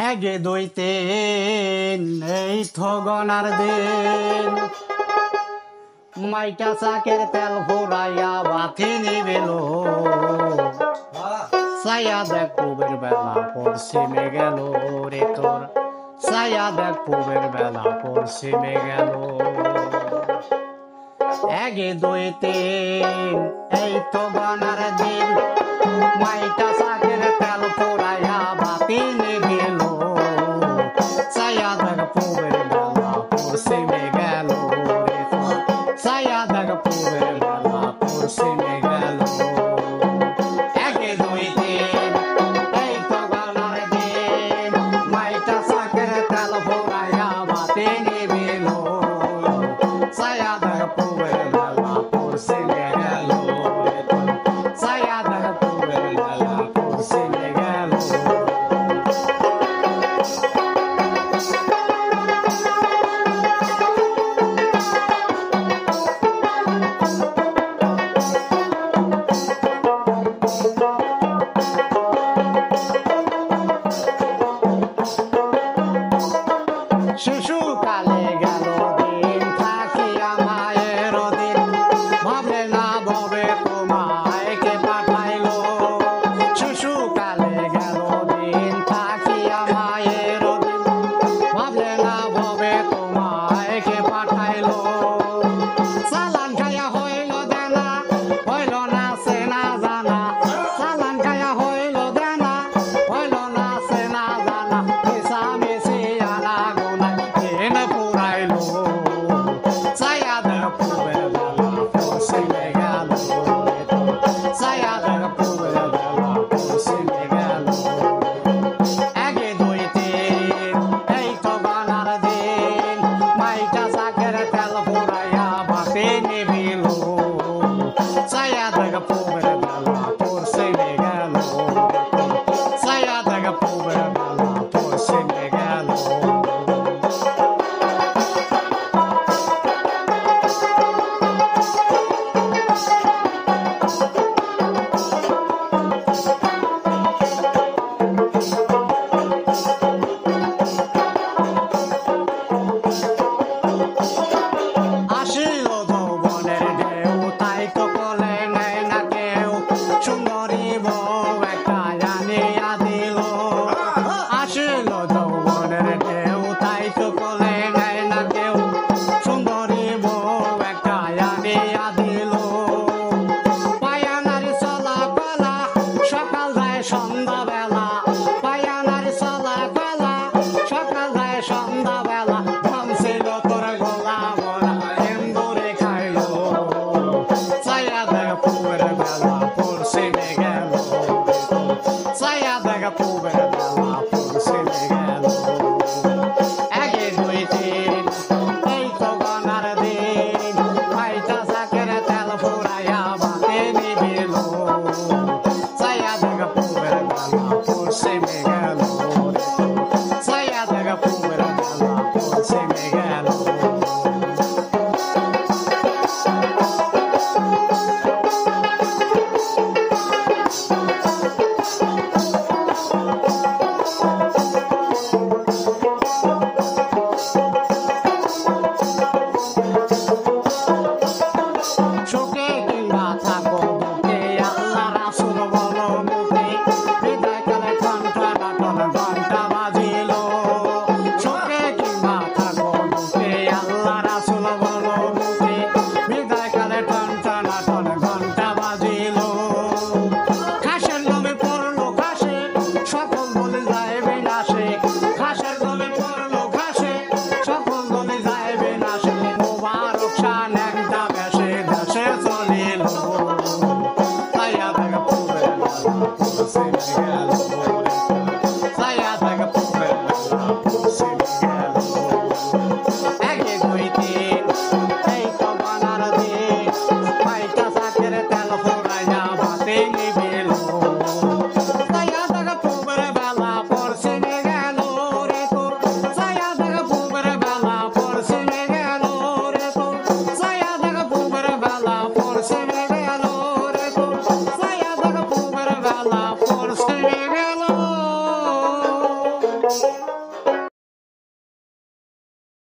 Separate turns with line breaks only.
একে দুই তিন এই তো গনার দিন মাইটা চাকের তেল ফুরাইয়া বাতি নিবেল ছায়া দেখ পুবের বেলা পশ্চিমে গেল রে তোর ছায়া দেখ পুবের বেলা পশ্চিমে গেল একে দুই তিন এই তো গনার দিন মাইটা চাকের তেল ফুরাইয়া বাতি নিবেল ছায়া দেখ পুবের বেলা পশ্চিমে গেল রে তোর ছায়া দেখ পুবের বেলা পশ্চিমে গেল একে দুই তিন এই তো গনার দিন মাইটা চাকের তেল ফুরাইয়া বাতি নিবেল ছায়া দেখ পুবের বেলা পশ্চিমে গেল রে তোর ছায়া দেখ পুবের বেলা পশ্চিমে গেল শিশুকালে গেল দিন থাকিয়া মায়ের দিন ভাবলে না ভবে তোমায় কে পাঠাইলো শিশুকালে গেল দিন থাকিয়া মায়ের দিন ভাবলে না ভবে তোমায় কে পাঠাইলো চালান খায়া হইল দেনা হইল না সেনা জানা চালান খায়া হইল দেনা হইল না সেনা জানা মিশা মিশি আনা গোনা কেন পুরাইলো ছায়া দেখ পুবের বেলা পশ্চিমে গেল রে তোর ছায়া দেখ পুবের বেলা পশ্চিমে গেল একে দুই তিন এই তো গনার দিন মাইটা চাকের তেল ফুরাইয়া বাতি নিবিল ছায়া দেখ পুবের বেলা পশ্চিমে গেল রে তোর ছায়া দেখ পুবের বেলা পশ্চিমে গেল আসিল যৌবনের ঢেউ তাই তো কোলে নেয় না কেউ সুন্দরী বউ একটা জানিয়া দিল আসিল যৌবনের ঢেউ তাই তো কোলে নেয় না কেউ সুন্দরী বউ একটা জানিয়া দিল পায়ানার চলা কলা সকাল যায় সন্ধ্যা বেলা পায়ানার চলা কলা সকাল যায় সন্ধ্যা বেলা ছিল তোর গোলা বলা এন্দুরে খাইলো ছায়া দেখ পুবের বেলা পশ্চিমে গেল ছায়া দেখ পুবের বেলা পশ্চিমে গেল একে দুই তিন এই তো গনার দিন মাইটা চাকের তেল ফুরাইয়া বাতি নিবিল ছায়া দেখ পুবের বেলা পশ্চিমে গেল রে তোর ছায়া দেখ পুবের বেলা পশ্চিমে গেল
Thank you.